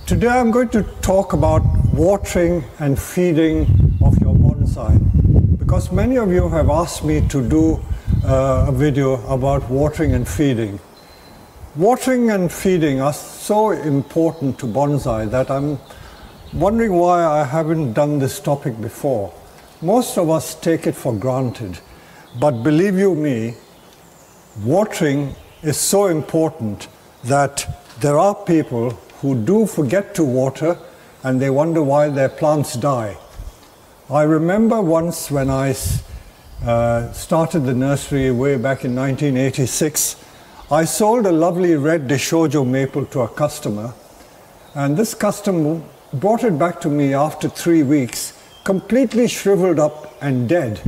Today I'm going to talk about watering and feeding of your bonsai, because many of you have asked me to do a video about watering and feeding. Watering and feeding are so important to bonsai that I'm wondering why I haven't done this topic before. Most of us take it for granted, but believe you me, watering is so important that there are people who do forget to water and they wonder why their plants die. I remember once when I started the nursery way back in 1986, I sold a lovely red Deshojo maple to a customer, and this customer brought it back to me after 3 weeks, completely shriveled up and dead.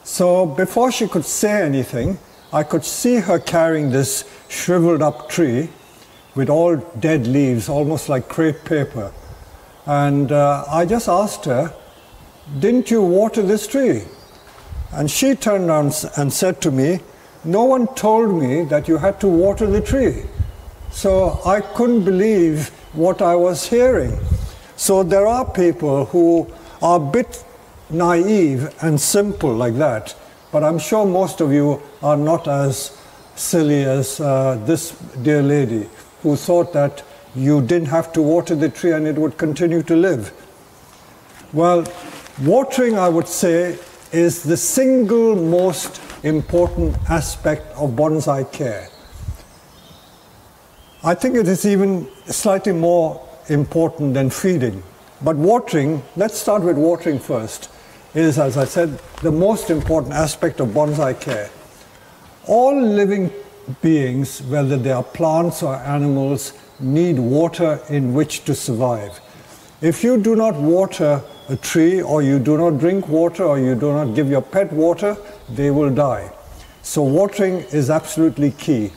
So before she could say anything, I could see her carrying this shriveled up tree with all dead leaves, almost like crepe paper. And I just asked her, "Didn't you water this tree?" And she turned around and said to me, "No one told me that you had to water the tree." So I couldn't believe what I was hearing. So there are people who are a bit naive and simple like that, but I'm sure most of you are not as silly as this dear lady who thought that you didn't have to water the tree and it would continue to live. Well, watering, I would say, is the single most important aspect of bonsai care. I think it is even slightly more important than feeding. But watering, let's start with watering first, is, as I said, the most important aspect of bonsai care. All living beings, whether they are plants or animals, need water in which to survive. If you do not water a tree, or you do not drink water, or you do not give your pet water, they will die. So watering is absolutely key.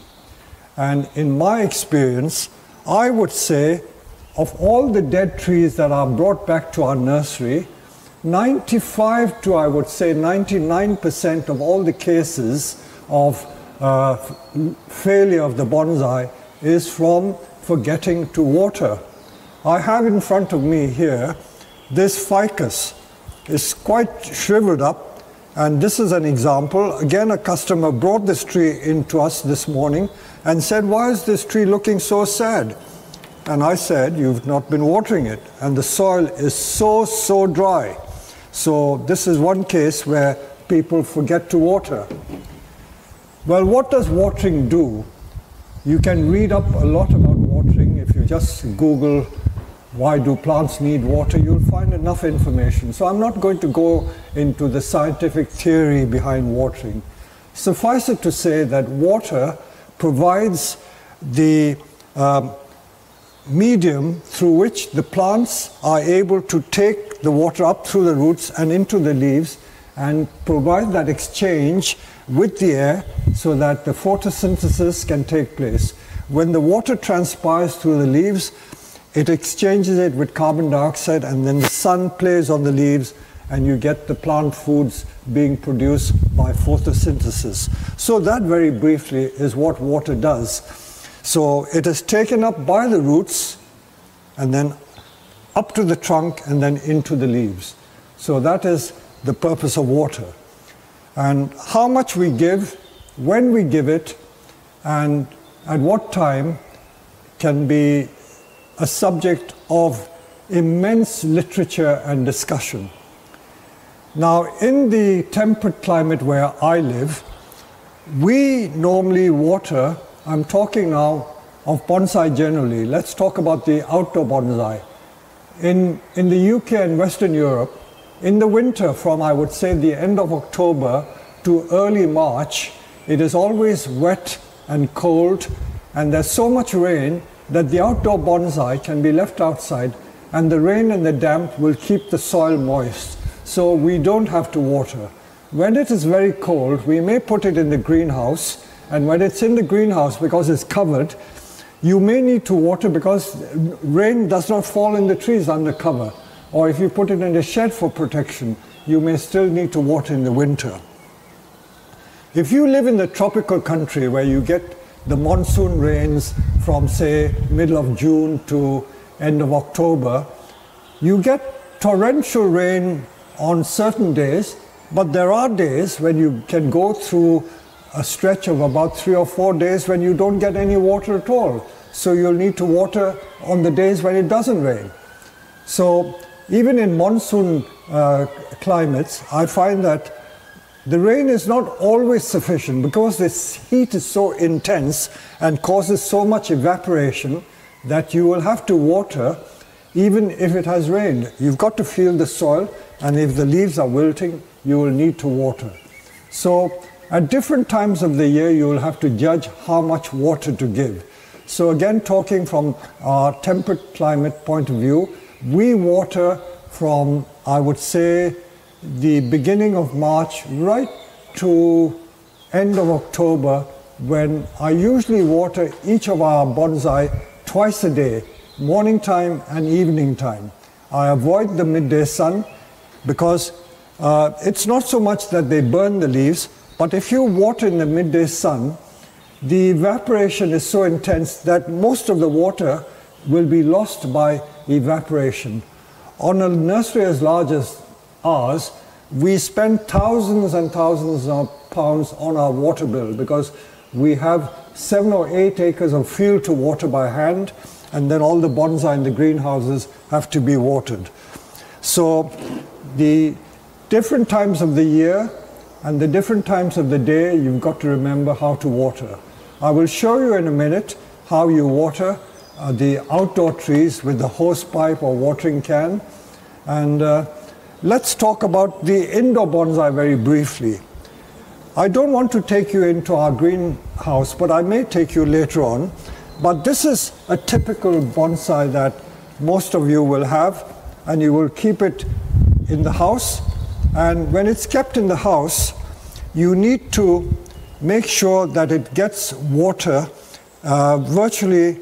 And in my experience, I would say of all the dead trees that are brought back to our nursery, 95 to, I would say, 99% of all the cases of failure of the bonsai is from forgetting to water. I have in front of me here this ficus. Is quite shriveled up, and this is an example. Again, a customer brought this tree into us this morning and said, "Why is this tree looking so sad?" And I said, "You've not been watering it, and the soil is so dry." So this is one case where people forget to water. Well, what does watering do? You can read up a lot about watering. If you just Google, "Why do plants need water?" you'll find enough information. So I'm not going to go into the scientific theory behind watering. Suffice it to say that water provides the medium through which the plants are able to take the water up through the roots and into the leaves and provide that exchange with the air so that the photosynthesis can take place. When the water transpires through the leaves, it exchanges it with carbon dioxide, and then the sun plays on the leaves and you get the plant foods being produced by photosynthesis. So that very briefly is what water does. So it is taken up by the roots and then up to the trunk and then into the leaves. So that is the purpose of water. And how much we give, when we give it, and at what time can be a subject of immense literature and discussion. Now, in the temperate climate where I live, we normally water. I'm talking now of bonsai generally. Let's talk about the outdoor bonsai. In the UK and Western Europe, in the winter from, I would say, the end of October to early March, it is always wet and cold, and there's so much rain that the outdoor bonsai can be left outside, and the rain and the damp will keep the soil moist. So we don't have to water. When it is very cold, we may put it in the greenhouse, and when it's in the greenhouse, because it's covered, you may need to water because rain does not fall in the trees under cover. Or if you put it in a shed for protection, you may still need to water in the winter. If you live in the tropical country where you get the monsoon rains from, say, middle of June to end of October, you get torrential rain on certain days, but there are days when you can go through a stretch of about 3 or 4 days when you don't get any water at all. So you'll need to water on the days when it doesn't rain. So even in monsoon climates, I find that the rain is not always sufficient because this heat is so intense and causes so much evaporation that you will have to water even if it has rained. You've got to feel the soil, and if the leaves are wilting, you will need to water. So at different times of the year, you will have to judge how much water to give. So again, talking from our temperate climate point of view, we water from, I would say, the beginning of March right to end of October, when I usually water each of our bonsai twice a day, morning time and evening time. I avoid the midday sun because it's not so much that they burn the leaves, but if you water in the midday sun, the evaporation is so intense that most of the water will be lost by evaporation. On a nursery as large as ours, we spend thousands and thousands of pounds on our water bill because we have 7 or 8 acres of field to water by hand, and then all the bonsai in the greenhouses have to be watered. So the different times of the year and the different times of the day, you've got to remember how to water. I will show you in a minute how you water the outdoor trees with the hose pipe or watering can. And let's talk about the indoor bonsai very briefly. I don't want to take you into our greenhouse, but I may take you later on. But this is a typical bonsai that most of you will have, and you will keep it in the house. And when it's kept in the house, you need to make sure that it gets water virtually,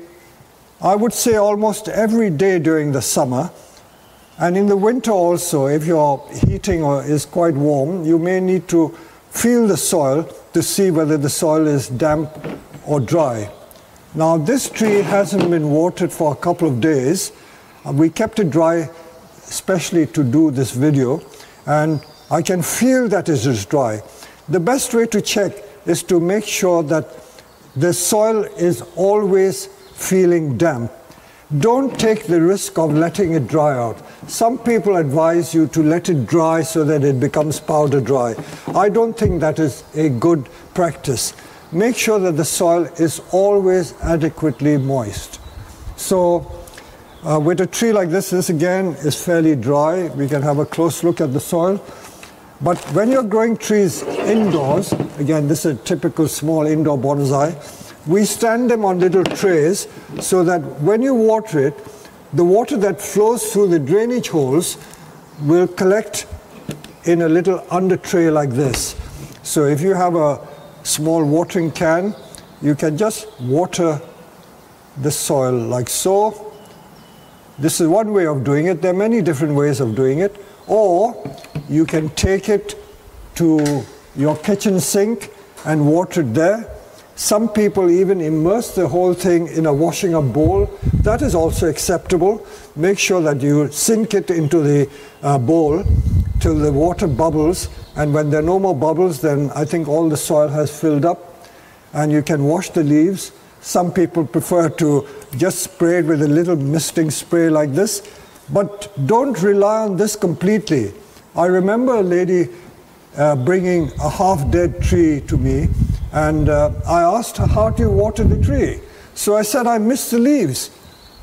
I would say, almost every day during the summer. And in the winter also, if your heating is quite warm, you may need to feel the soil to see whether the soil is damp or dry. Now this tree hasn't been watered for a couple of days. We kept it dry especially to do this video, and I can feel that it is dry. The best way to check is to make sure that the soil is always feeling damp. Don't take the risk of letting it dry out. Some people advise you to let it dry so that it becomes powder dry. I don't think that is a good practice. Make sure that the soil is always adequately moist. So with a tree like this again is fairly dry. We can have a close look at the soil. But when you're growing trees indoors, again this is a typical small indoor bonsai, we stand them on little trays so that when you water it, the water that flows through the drainage holes will collect in a little under tray like this. So if you have a small watering can, you can just water the soil like so. This is one way of doing it. There are many different ways of doing it. Or you can take it to your kitchen sink and water it there. Some people even immerse the whole thing in a washing up bowl. That is also acceptable. Make sure that you sink it into the bowl till the water bubbles, and when there are no more bubbles, then I think all the soil has filled up, and you can wash the leaves. Some people prefer to just spray it with a little misting spray like this, but don't rely on this completely. I remember a lady bringing a half-dead tree to me, and I asked her, how do you water the tree? So I said, I mist the leaves.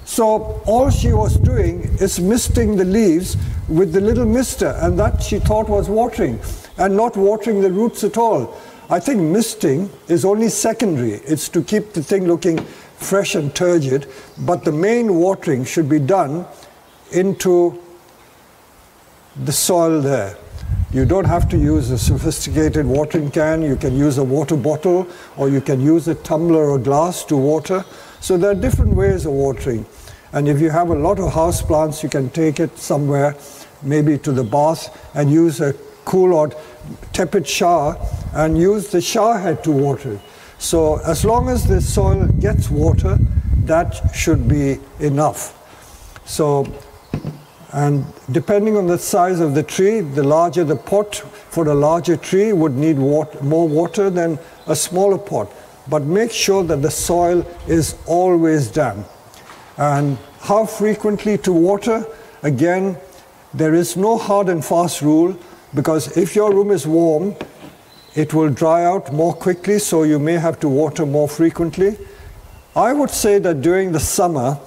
So all she was doing is misting the leaves with the little mister, and that she thought was watering, and not watering the roots at all. I think misting is only secondary. It's to keep the thing looking fresh and turgid, but the main watering should be done into the soil there. You don't have to use a sophisticated watering can. You can use a water bottle, or you can use a tumbler or glass to water. So there are different ways of watering. And if you have a lot of house plants, you can take it somewhere, maybe to the bath, and use a cool or tepid shower, and use the shower head to water it. So as long as the soil gets water, that should be enough. So, and depending on the size of the tree, the larger the pot for a larger tree would need more water than a smaller pot. But make sure that the soil is always damp. And how frequently to water? Again, there is no hard and fast rule, because if your room is warm, it will dry out more quickly, so you may have to water more frequently. I would say that during the summer,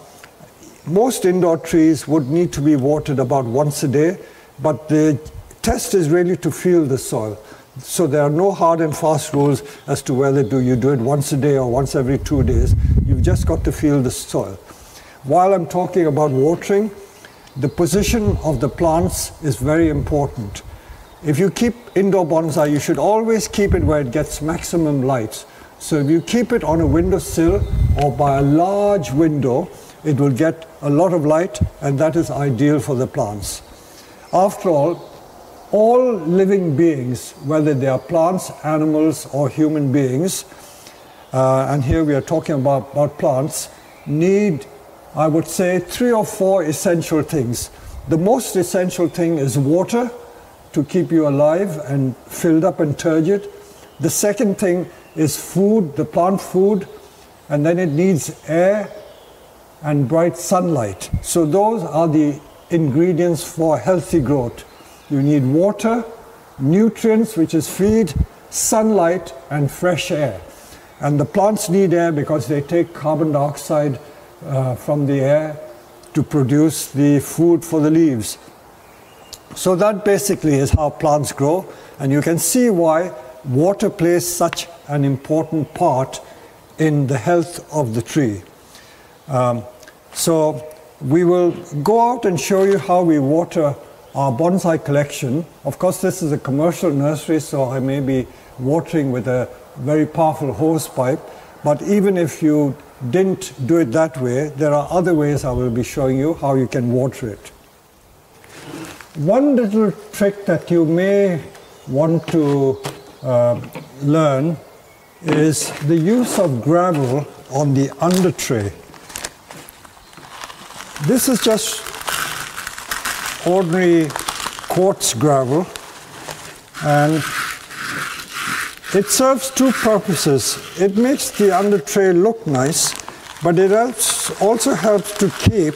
most indoor trees would need to be watered about once a day, but the test is really to feel the soil. So there are no hard and fast rules as to whether you do it once a day or once every 2 days. You've just got to feel the soil. While I'm talking about watering, the position of the plants is very important. If you keep indoor bonsai, you should always keep it where it gets maximum light. So if you keep it on a windowsill or by a large window, it will get a lot of light, and that is ideal for the plants. After all living beings, whether they are plants, animals, or human beings, and here we are talking about plants, need, I would say, 3 or 4 essential things. The most essential thing is water to keep you alive and filled up and turgid. The second thing is food, the plant food, and then it needs air and bright sunlight. So those are the ingredients for healthy growth. You need water, nutrients, which is feed, sunlight, and fresh air. And the plants need air because they take carbon dioxide from the air to produce the food for the leaves. So that basically is how plants grow, and you can see why water plays such an important part in the health of the tree. So we will go out and show you how we water our bonsai collection. Of course, this is a commercial nursery, so I may be watering with a very powerful hose pipe, but even if you didn't do it that way, there are other ways I will be showing you how you can water it. One little trick that you may want to learn is the use of gravel on the under tray. This is just ordinary quartz gravel, and it serves 2 purposes. It makes the under tray look nice, but it also helps to keep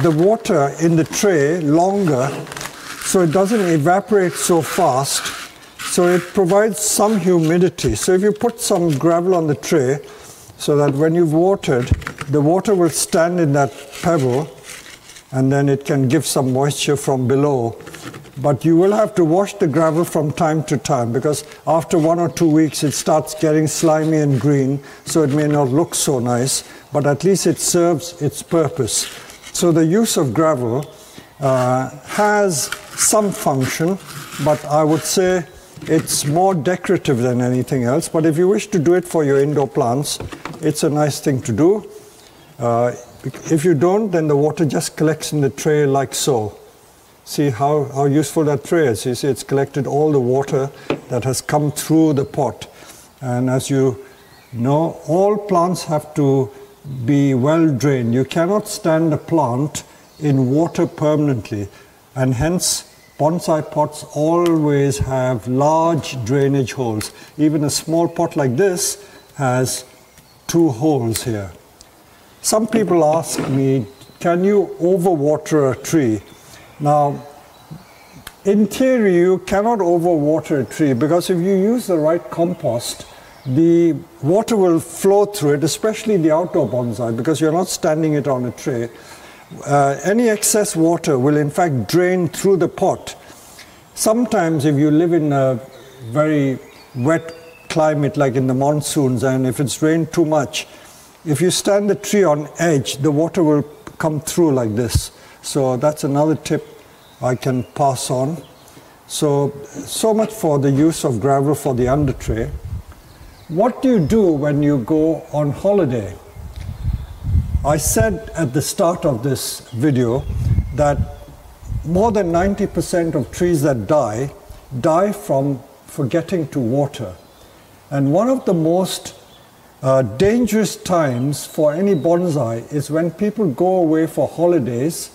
the water in the tray longer, so it doesn't evaporate so fast. So it provides some humidity. So if you put some gravel on the tray, so that when you've watered, the water will stand in that pebble, and then it can give some moisture from below. But you will have to wash the gravel from time to time, because after 1 or 2 weeks it starts getting slimy and green, so it may not look so nice, but at least it serves its purpose. So the use of gravel has some function, but I would say it's more decorative than anything else. But if you wish to do it for your indoor plants, it's a nice thing to do. If you don't, then the water just collects in the tray like so. See how useful that tray is. You see, it's collected all the water that has come through the pot. And as you know, all plants have to be well drained. You cannot stand a plant in water permanently, and hence bonsai pots always have large drainage holes. Even a small pot like this has 2 holes here. Some people ask me, can you overwater a tree? Now, in theory, you cannot overwater a tree, because if you use the right compost, the water will flow through it, especially the outdoor bonsai, because you're not standing it on a tray. Any excess water will in fact drain through the pot. Sometimes if you live in a very wet climate, like in the monsoons, and if it's rained too much, if you stand the tree on edge, the water will come through like this. So that's another tip I can pass on. So much for the use of gravel for the under tray. What do you do when you go on holiday? I said at the start of this video that more than 90% of trees that die from forgetting to water. And one of the most dangerous times for any bonsai is when people go away for holidays,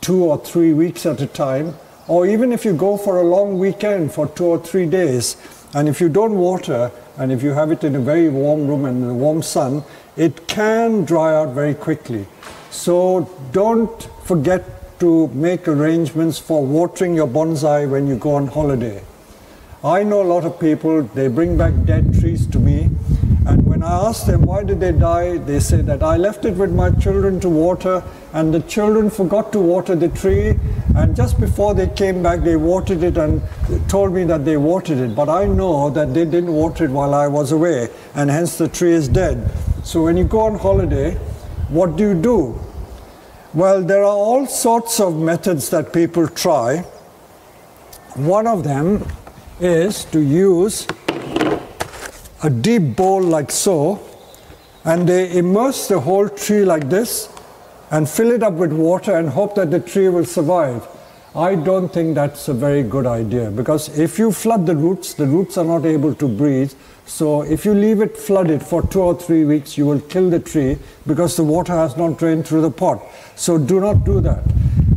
2 or 3 weeks at a time, or even if you go for a long weekend for 2 or 3 days, and if you don't water, and if you have it in a very warm room and in the warm sun, it can dry out very quickly. So don't forget to make arrangements for watering your bonsai when you go on holiday. I know a lot of people, they bring back dead trees to me, and when I ask them why did they die, they say that I left it with my children to water, and the children forgot to water the tree, and just before they came back they watered it and told me that they watered it, but I know that they didn't water it while I was away, and hence the tree is dead. So when you go on holiday, what do? Well, there are all sorts of methods that people try. One of them is to use a deep bowl like so, and they immerse the whole tree like this and fill it up with water and hope that the tree will survive. I don't think that's a very good idea, because if you flood the roots are not able to breathe. So if you leave it flooded for 2 or 3 weeks, you will kill the tree because the water has not drained through the pot. So do not do that.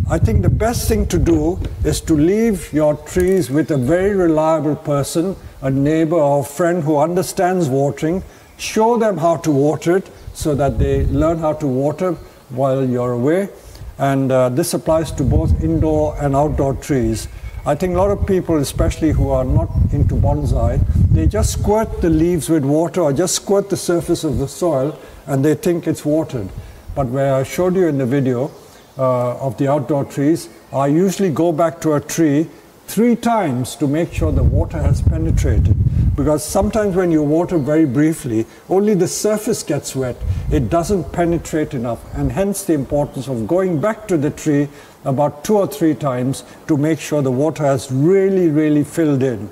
I think the best thing to do is to leave your trees with a very reliable person, a neighbor or friend who understands watering. Show them how to water it so that they learn how to water while you're away. And this applies to both indoor and outdoor trees. I think a lot of people, especially who are not into bonsai, they just squirt the leaves with water or just squirt the surface of the soil and they think it's watered. But where I showed you in the video of the outdoor trees, I usually go back to a tree 3 times to make sure the water has penetrated. Because sometimes when you water very briefly, only the surface gets wet. It doesn't penetrate enough, and hence the importance of going back to the tree about 2 or 3 times to make sure the water has really filled in.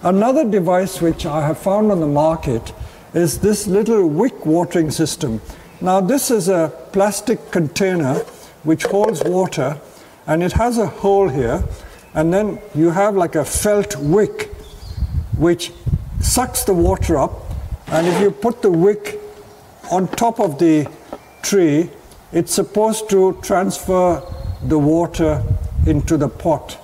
Another device which I have found on the market is this little wick watering system. Now this is a plastic container which holds water, and it has a hole here, and then you have like a felt wick which sucks the water up, and if you put the wick on top of the tree, it's supposed to transfer the water into the pot.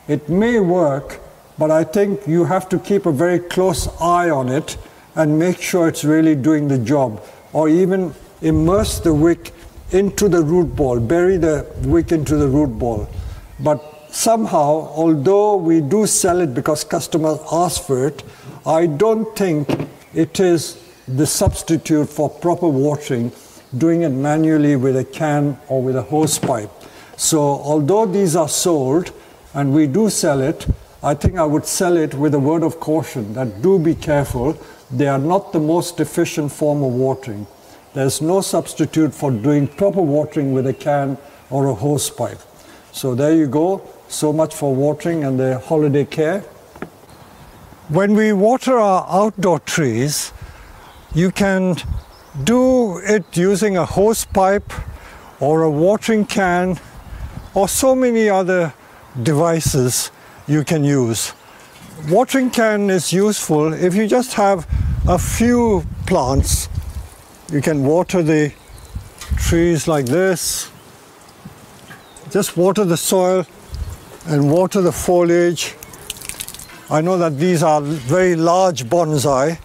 It may work, but I think you have to keep a very close eye on it and make sure it's really doing the job, or even immerse the wick into the root ball, bury the wick into the root ball. But somehow, although we do sell it because customers ask for it, I don't think it is the substitute for proper watering, doing it manually with a can or with a hose pipe. So although these are sold and we do sell it, I think I would sell it with a word of caution that do be careful. They are not the most efficient form of watering. There's no substitute for doing proper watering with a can or a hose pipe. So there you go. So much for watering and the holiday care. When we water our outdoor trees, you can do it using a hose pipe or a watering can or so many other devices you can use. Watering can is useful if you just have a few plants. You can water the trees like this. Just water the soil and water the foliage. I know that these are very large bonsai,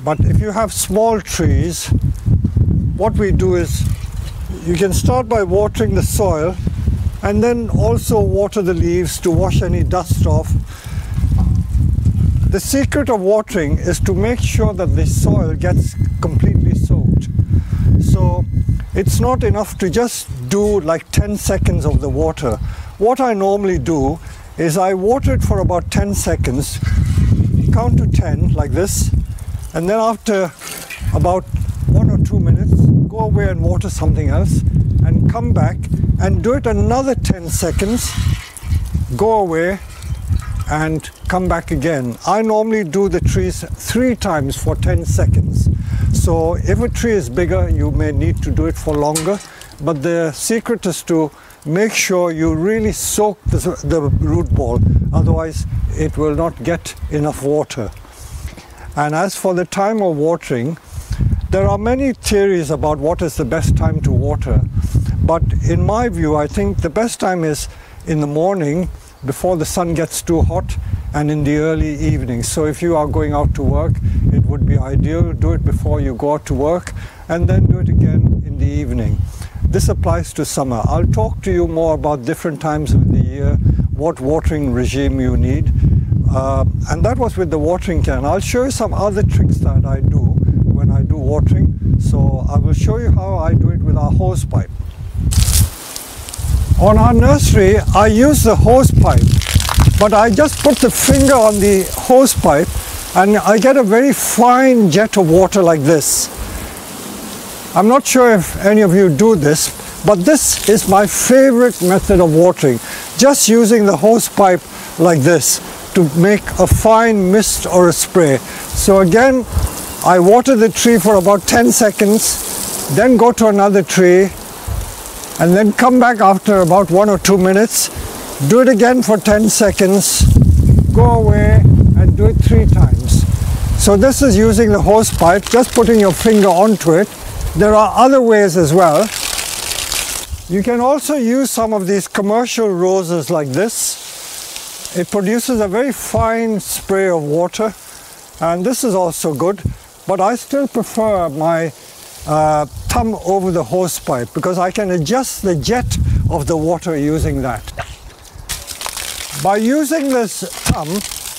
but if you have small trees, what we do is you can start by watering the soil and then also water the leaves to wash any dust off. The secret of watering is to make sure that the soil gets completely soaked. So it's not enough to just do like 10 seconds of the water. What I normally do is I water it for about 10 seconds, count to 10 like this, and then after about 1 or 2 minutes, go away and water something else, and come back and do it another 10 seconds, go away and come back again. I normally do the trees 3 times for 10 seconds. So if a tree is bigger, you may need to do it for longer, but the secret is to make sure you really soak the root ball, otherwise it will not get enough water. And as for the time of watering, there are many theories about what is the best time to water. But in my view, I think the best time is in the morning before the sun gets too hot, and in the early evening. So if you are going out to work, it would be ideal to do it before you go out to work, and then do it again in the evening. This applies to summer. I'll talk to you more about different times of the year, what watering regime you need. And that was with the watering can. I'll show you some other tricks that I do when I do watering. So I will show you how I do it with our hose pipe. On our nursery, I use the hose pipe, but I just put the finger on the hose pipe and I get a very fine jet of water like this. I'm not sure if any of you do this, but this is my favorite method of watering. Just using the hose pipe like this to make a fine mist or a spray. So again, I water the tree for about 10 seconds, then go to another tree, and then come back after about 1 or 2 minutes, do it again for 10 seconds, go away and do it 3 times. So this is using the hose pipe, just putting your finger onto it. There are other ways as well. You can also use some of these commercial roses like this. It produces a very fine spray of water, and this is also good, but I still prefer my thumb over the hose pipe because I can adjust the jet of the water using that. By using this thumb,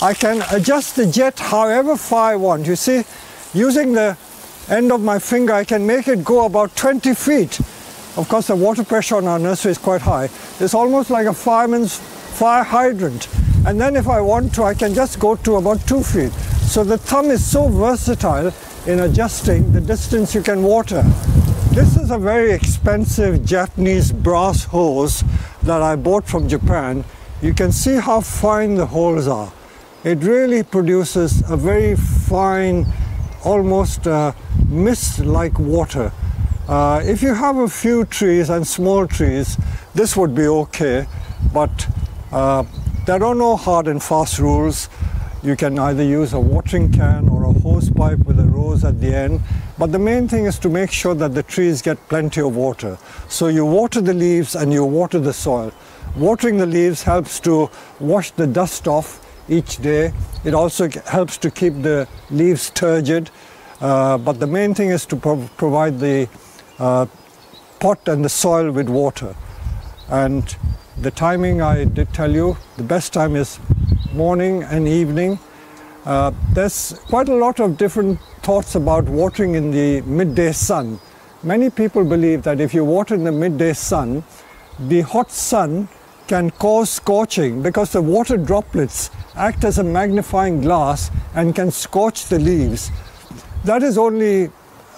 I can adjust the jet however far I want. You see, using the end of my finger, I can make it go about 20 feet. Of course, the water pressure on our nursery is quite high. It's almost like a fireman's fire hydrant. And then if I want to, I can just go to about 2 feet. So the thumb is so versatile in adjusting the distance you can water. This is a very expensive Japanese brass hose that I bought from Japan. You can see how fine the holes are. It really produces a very fine, almost mist-like water. If you have a few trees and small trees, this would be okay, but there are no hard and fast rules. You can either use a watering can or a hose pipe with a rose at the end. But the main thing is to make sure that the trees get plenty of water. So you water the leaves and you water the soil. Watering the leaves helps to wash the dust off each day. It also helps to keep the leaves turgid. But the main thing is to provide the pot and the soil with water. And the timing I did tell you, the best time is morning and evening. There's quite a lot of different thoughts about watering in the midday sun. Many people believe that if you water in the midday sun, the hot sun can cause scorching because the water droplets act as a magnifying glass and can scorch the leaves. That is only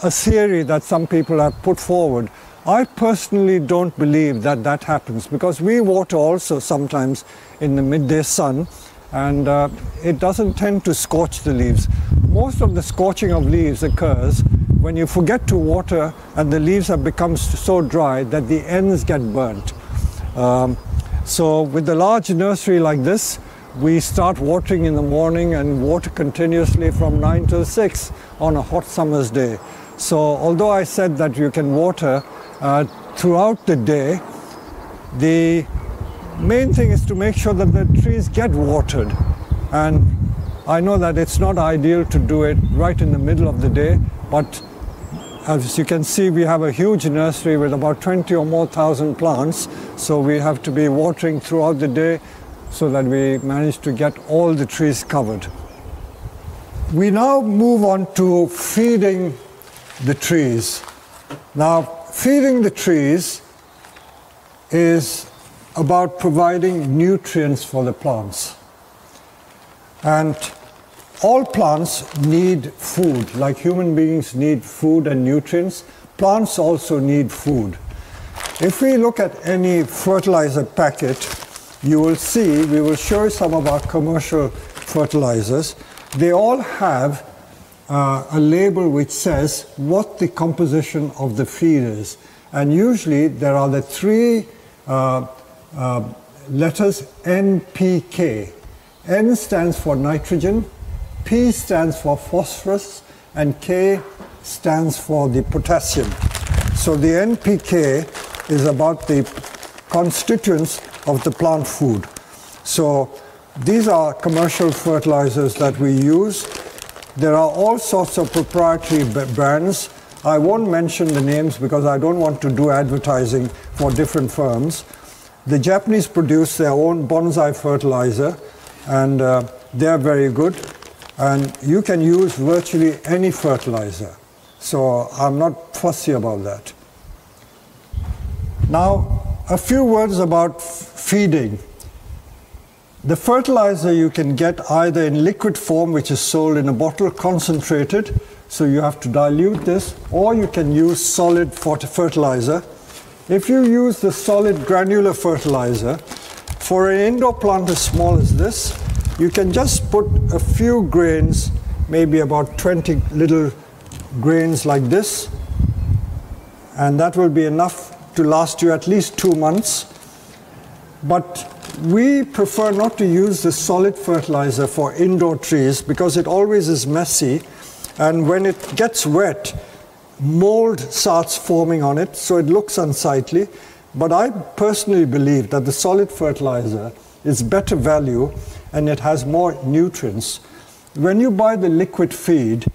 a theory that some people have put forward. I personally don't believe that that happens because we water also sometimes in the midday sun, and it doesn't tend to scorch the leaves. Most of the scorching of leaves occurs when you forget to water and the leaves have become so dry that the ends get burnt. So with the large nursery like this, we start watering in the morning and water continuously from 9 till 6 on a hot summer's day. So although I said that you can water throughout the day, the main thing is to make sure that the trees get watered. And I know that it's not ideal to do it right in the middle of the day, but as you can see, we have a huge nursery with about 20 or more thousand plants, so we have to be watering throughout the day so that we manage to get all the trees covered. We now move on to feeding the trees. Now, feeding the trees is about providing nutrients for the plants. And all plants need food, like human beings need food and nutrients. Plants also need food. If we look at any fertilizer packet, you will see, we will show you some of our commercial fertilizers. They all have a label which says what the composition of the feed is. And usually there are the three letters NPK. N stands for nitrogen, P stands for phosphorus and K stands for the potassium. So the NPK is about the constituents of the plant food. So these are commercial fertilizers that we use. There are all sorts of proprietary brands. I won't mention the names because I don't want to do advertising for different firms. The Japanese produce their own bonsai fertilizer, and they're very good. And you can use virtually any fertilizer. So I'm not fussy about that. Now, a few words about feeding. The fertilizer you can get either in liquid form, which is sold in a bottle, concentrated, so you have to dilute this, or you can use solid fertilizer. If you use the solid granular fertilizer, for an indoor plant as small as this, you can just put a few grains, maybe about 20 little grains like this, and that will be enough to last you at least 2 months. But we prefer not to use the solid fertilizer for indoor trees because it always is messy, and when it gets wet, mold starts forming on it, so it looks unsightly. But I personally believe that the solid fertilizer is better value and it has more nutrients. When you buy the liquid feed,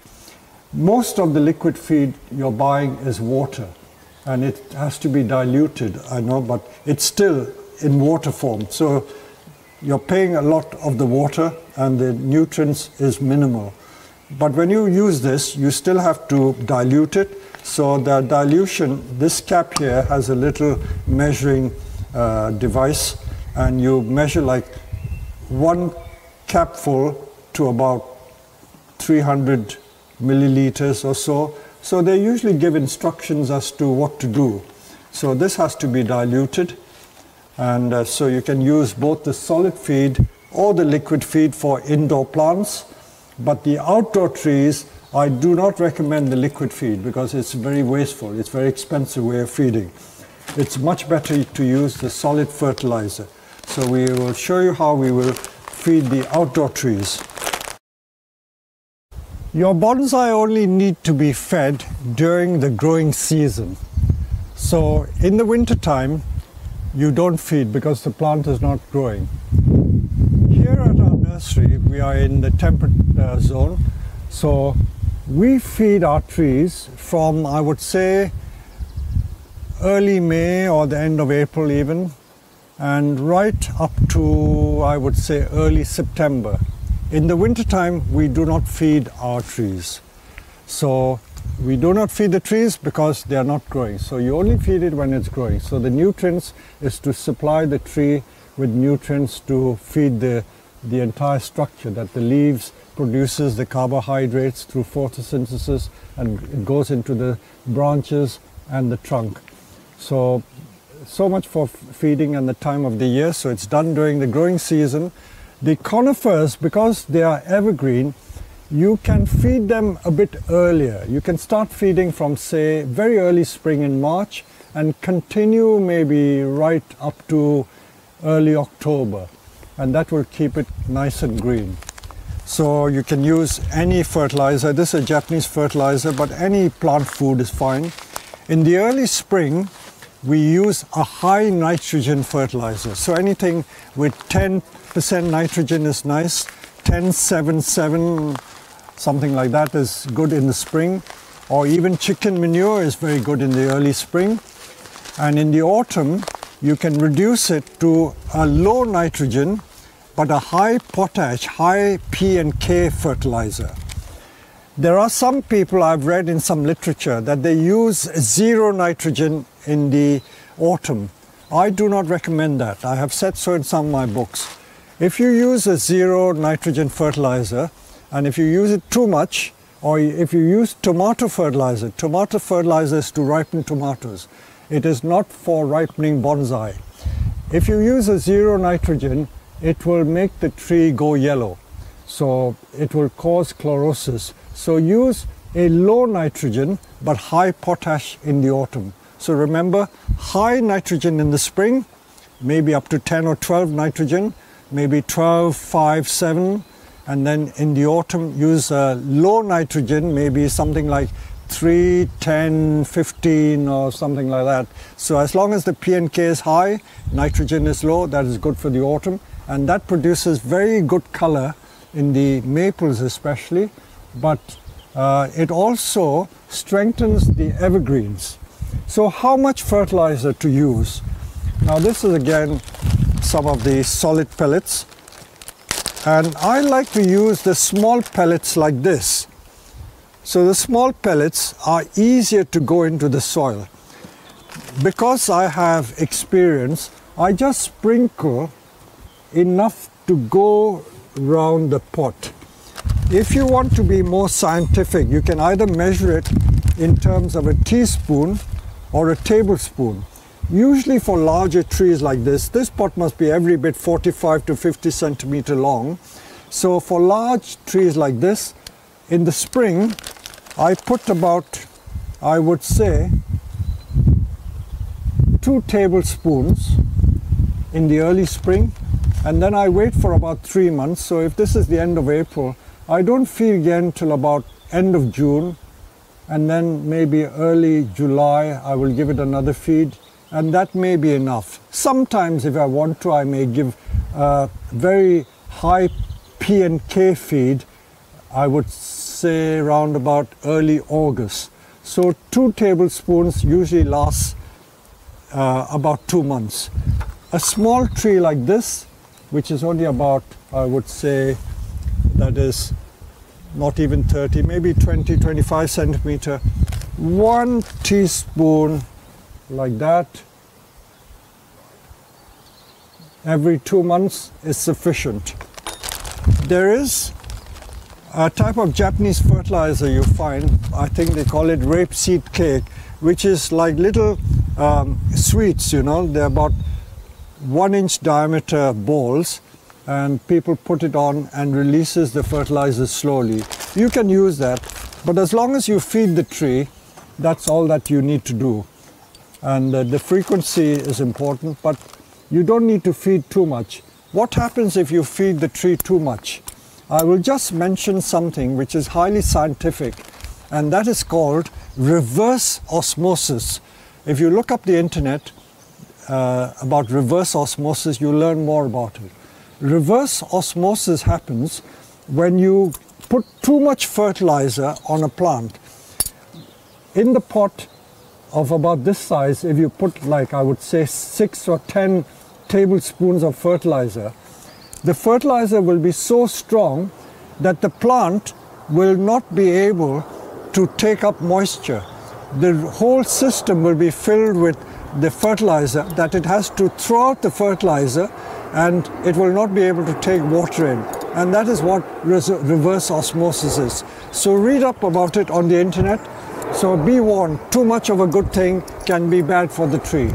most of the liquid feed you're buying is water, and it has to be diluted, I know, but it's still in water form. So you're paying a lot of the water and the nutrients is minimal. But when you use this, you still have to dilute it. So the dilution, this cap here has a little measuring device, and you measure like 1 capful to about 300 milliliters or so. So they usually give instructions as to what to do. So this has to be diluted, and so you can use both the solid feed or the liquid feed for indoor plants. But the outdoor trees, I do not recommend the liquid feed because it's very wasteful. It's a very expensive way of feeding. It's much better to use the solid fertilizer. So we will show you how we will feed the outdoor trees. Your bonsai only need to be fed during the growing season. So in the winter time, you don't feed because the plant is not growing. Here at our nursery, we are in the temperate zone. So we feed our trees from, I would say, early May or the end of April even, and right up to, I would say, early September. In the winter time, we do not feed our trees. So we do not feed the trees because they are not growing. So you only feed it when it's growing. So the nutrients is to supply the tree with nutrients to feed the entire structure, that the leaves produces the carbohydrates through photosynthesis, and it goes into the branches and the trunk. So much for feeding and the time of the year. So it's done during the growing season. The conifers, because they are evergreen, you can feed them a bit earlier. You can start feeding from, say, very early spring in March and continue maybe right up to early October, and that will keep it nice and green. So you can use any fertilizer. This is a Japanese fertilizer, but any plant food is fine. In the early spring, we use a high nitrogen fertilizer. So anything with 10% nitrogen is nice. 10, 7, 7, something like that is good in the spring. Or even chicken manure is very good in the early spring. And in the autumn, you can reduce it to a low nitrogen, but a high potash, high P and K fertilizer. There are some people, I've read in some literature, that they use 0 nitrogen in the autumn. I do not recommend that. I have said so in some of my books. If you use a 0 nitrogen fertilizer, and if you use it too much, or if you use tomato fertilizer is to ripen tomatoes. It is not for ripening bonsai. If you use a 0 nitrogen, it will make the tree go yellow. So it will cause chlorosis. So use a low nitrogen but high potash in the autumn. So remember, high nitrogen in the spring, maybe up to 10 or 12 nitrogen, maybe 12, 5, 7, and then in the autumn use low nitrogen, maybe something like 3, 10, 15 or something like that. So as long as the P and K is high, nitrogen is low, that is good for the autumn, and that produces very good color in the maples especially, but it also strengthens the evergreens. So how much fertilizer to use? Now this is again some of the solid pellets, and I like to use the small pellets like this. So the small pellets are easier to go into the soil. Because I have experience, I just sprinkle enough to go around the pot. If you want to be more scientific, you can either measure it in terms of a teaspoon or a tablespoon. Usually for larger trees like this pot must be every bit 45 to 50 centimeter long. So for large trees like this, in the spring, I put about, I would say, 2 tablespoons in the early spring, and then I wait for about 3 months. So if this is the end of April, I don't feed again till about end of June, and then maybe early July I will give it another feed, and that may be enough. Sometimes if I want to, I may give a very high P and K feed, I would say around about early August. So 2 tablespoons usually lasts about 2 months. A small tree like this, which is only about, I would say, that is not even 30, maybe 20, 25 centimeter, 1 teaspoon like that every 2 months is sufficient. There is a type of Japanese fertilizer you find, I think they call it rapeseed cake, which is like little sweets, you know, they're about 1-inch diameter balls, and people put it on and releases the fertilizer slowly. You can use that, but as long as you feed the tree, that's all that you need to do. And the frequency is important, but you don't need to feed too much. What happens if you feed the tree too much? I will just mention something which is highly scientific, and that is called reverse osmosis. If you look up the internet about reverse osmosis, you'll learn more about it. Reverse osmosis happens when you put too much fertilizer on a plant. In the pot of about this size, if you put, like I would say, 6 or 10 tablespoons of fertilizer, the fertilizer will be so strong that the plant will not be able to take up moisture. The whole system will be filled with the fertilizer that it has to throw out the fertilizer, and it will not be able to take water in. And that is what reverse osmosis is. So read up about it on the internet. So be warned, too much of a good thing can be bad for the tree.